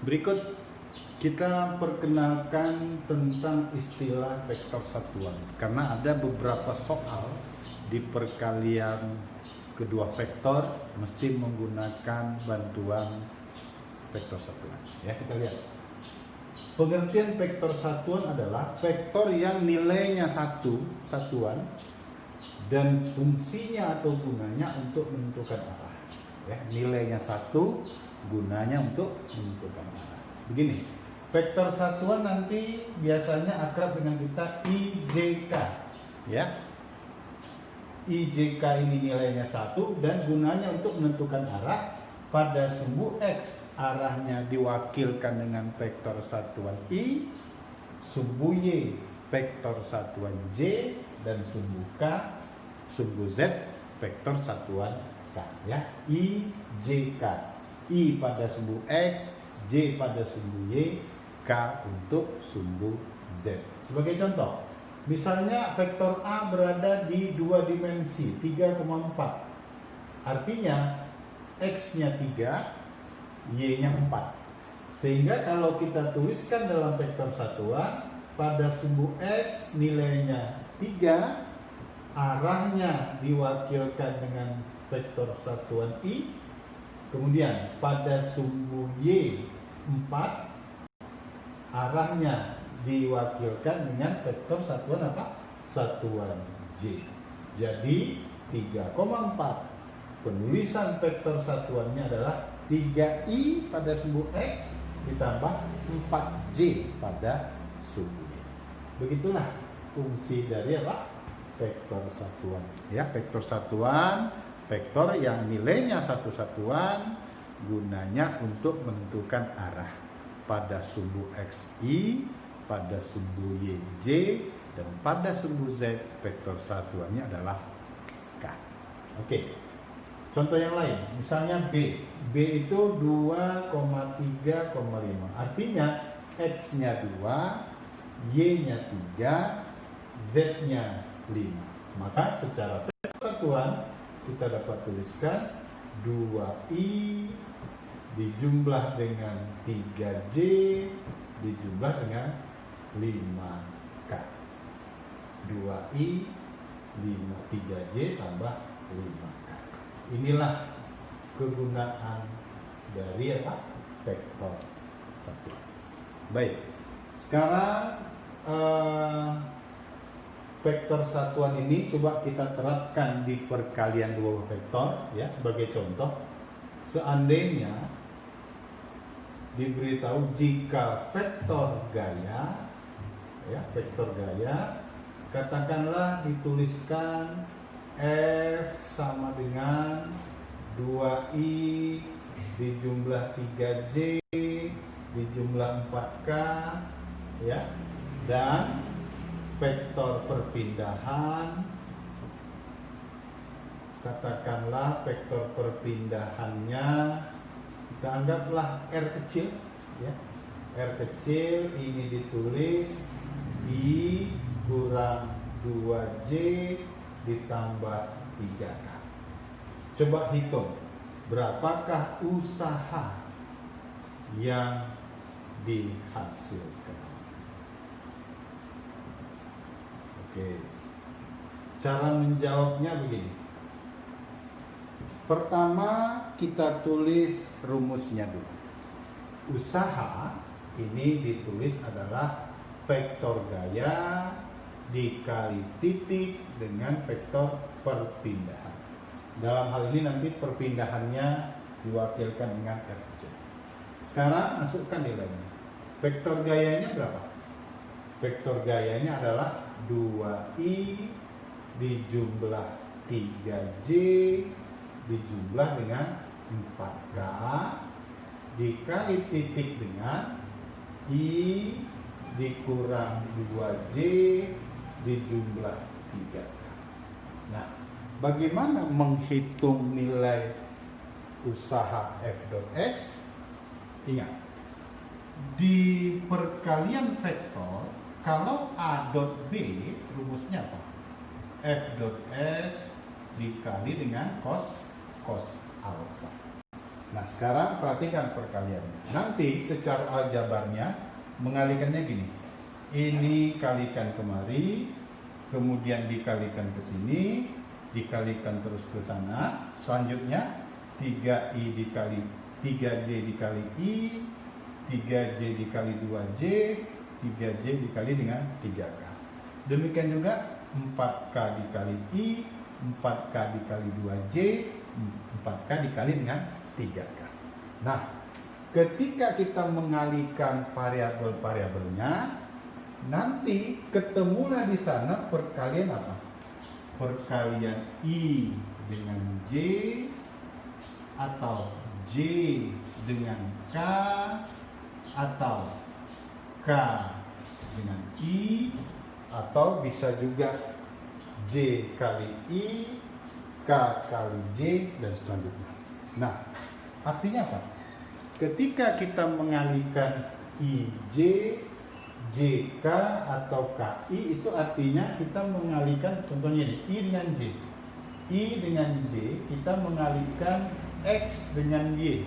Berikut kita perkenalkan tentang istilah vektor satuan, karena ada beberapa soal di perkalian kedua vektor mesti menggunakan bantuan vektor satuan. Ya, kita lihat. Pengertian vektor satuan adalah vektor yang nilainya satuan dan fungsinya atau gunanya untuk menentukan arah. Ya, nilainya satu, gunanya untuk menentukan arah. Begini, vektor satuan nanti biasanya akrab dengan kita IJK. Ya, IJK ini nilainya satu dan gunanya untuk menentukan arah. Pada sumbu X arahnya diwakilkan dengan vektor satuan I, sumbu Y vektor satuan J, dan sumbu K, sumbu Z vektor satuan K. Ya, IJK. I pada sumbu X, J pada sumbu Y, K untuk sumbu Z. Sebagai contoh, misalnya vektor A berada di dua dimensi 3,4. Artinya X-nya 3, Y-nya 4. Sehingga kalau kita tuliskan dalam vektor satuan, pada sumbu X nilainya 3, arahnya diwakilkan dengan vektor satuan I. Kemudian pada sumbu Y 4, arahnya diwakilkan dengan vektor satuan apa? Satuan J. Jadi 3,4. Penulisan vektor satuannya adalah 3I pada sumbu X ditambah 4J pada sumbu Y. Begitulah fungsi dari apa? Vektor satuan. Ya, vektor satuan, vektor yang nilainya satu satuan, gunanya untuk menentukan arah. Pada sumbu XI, pada sumbu YJ, dan pada sumbu Z, vektor satuannya adalah K. Oke. Contoh yang lain, misalnya B. B itu 2,3,5. Artinya X-nya 2, Y-nya 3, Z-nya 5. Maka secara satuan kita dapat tuliskan 2I dijumlah dengan 3J dijumlah dengan 5K. 2I 3J tambah 5K. Inilah kegunaan dari apa? Vektor satuan. Baik. Sekarang vektor satuan ini coba kita terapkan di perkalian dua vektor, ya. Sebagai contoh, seandainya diberitahu jika vektor gaya, ya, vektor gaya, katakanlah dituliskan F sama dengan 2I dijumlah 3J dijumlah 4K, ya, dan vektor perpindahan, katakanlah vektor perpindahannya kita anggaplah R kecil, ya. R kecil ini ditulis I kurang 2J ditambah 3K. Coba hitung, berapakah usaha yang dihasilkan? Oke. Cara menjawabnya begini. Pertama, kita tulis rumusnya dulu. Usaha ini ditulis adalah vektor gaya dikali titik dengan vektor perpindahan. Dalam hal ini nanti perpindahannya diwakilkan dengan RJ. Sekarang masukkan nilainya. Vektor gayanya berapa? Vektor gayanya adalah 2I dijumlah 3J dijumlah dengan 4K dikali titik dengan I dikurang 2J dijumlah 3K. Nah, bagaimana menghitung nilai usaha F.S? Ingat, di perkalian vektor, kalau A.B rumusnya apa? F.S dikali dengan cos alfa. Nah, sekarang perhatikan perkaliannya. Nanti secara aljabarnya mengalikannya gini. Ini kalikan kemari, kemudian dikalikan ke sini, dikalikan terus ke sana. Selanjutnya 3i dikali 3j dikali i, 3j dikali 2j, 3j dikali dengan 3k. Demikian juga 4k dikali i, 4k dikali 2j, 4k dikali dengan 3k. Nah, ketika kita mengalihkan variabel-variabelnya, nanti ketemulah di sana perkalian apa? Perkalian i dengan j atau j dengan k atau k dengan i, atau bisa juga j kali i, k kali j, dan selanjutnya. Nah, artinya apa? Ketika kita mengalihkan ij, jk atau ki, itu artinya kita mengalihkan, contohnya ini i dengan j. I dengan j kita mengalihkan x dengan y.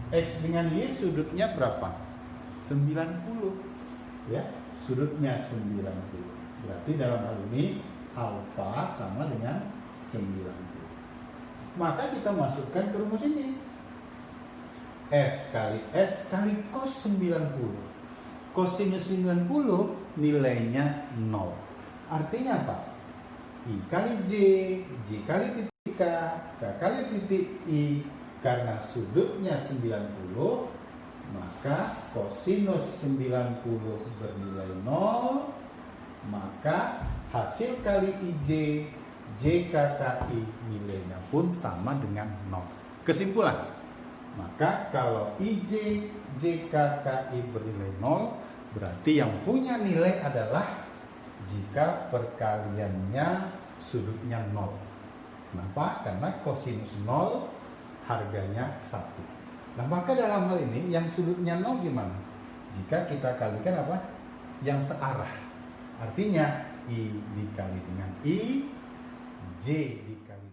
X dengan y sudutnya berapa? 90, ya, sudutnya 90. Berarti dalam hal ini alfa sama dengan 90. Maka kita masukkan ke rumus ini. F kali S kali cos 90. Cosinus 90 nilainya 0. Artinya apa? I kali J, J kali titik K, K kali titik I. Karena sudutnya 90, maka cosinus 90 bernilai 0, maka hasil kali IJ, JKKI nilainya pun sama dengan 0. Kesimpulan, maka kalau IJ, JKKI bernilai 0, berarti yang punya nilai adalah jika perkaliannya sudutnya 0. Kenapa? Karena cosinus 0 harganya 1. Nah, maka dalam hal ini yang sudutnya 0 gimana? Jika kita kalikan apa? Yang searah. Artinya I dikali dengan I, J dikali